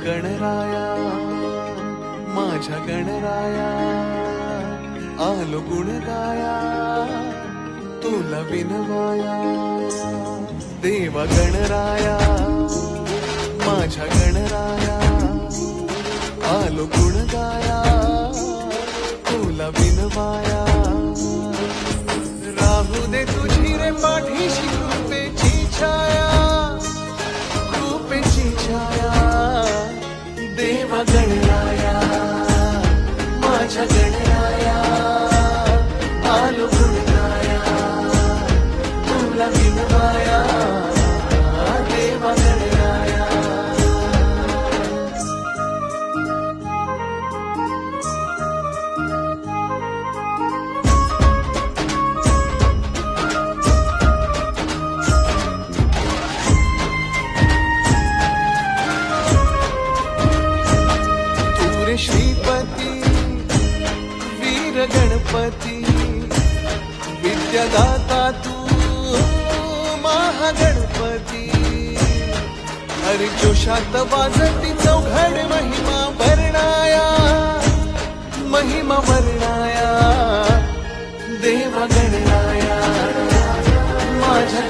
गणराया माझ्या गणराया आलो गुण गाया तुला विनवाया देवा गणराया माझ्या गणराया आलो गुण गाया तुला विनवाया राहू दे तुझी रे पाठीशी कृपेची छाया कृपेची छाया देवा गणराया माझ्या गणराया आलो गुण गाया तुला विनवाया देवा गणराया श्रीपती वीर गणपती विद्यादाता तू महागणपती हरिजोषात वाजती चौघड महिमा वर्णाया देवा गणराया माझ्या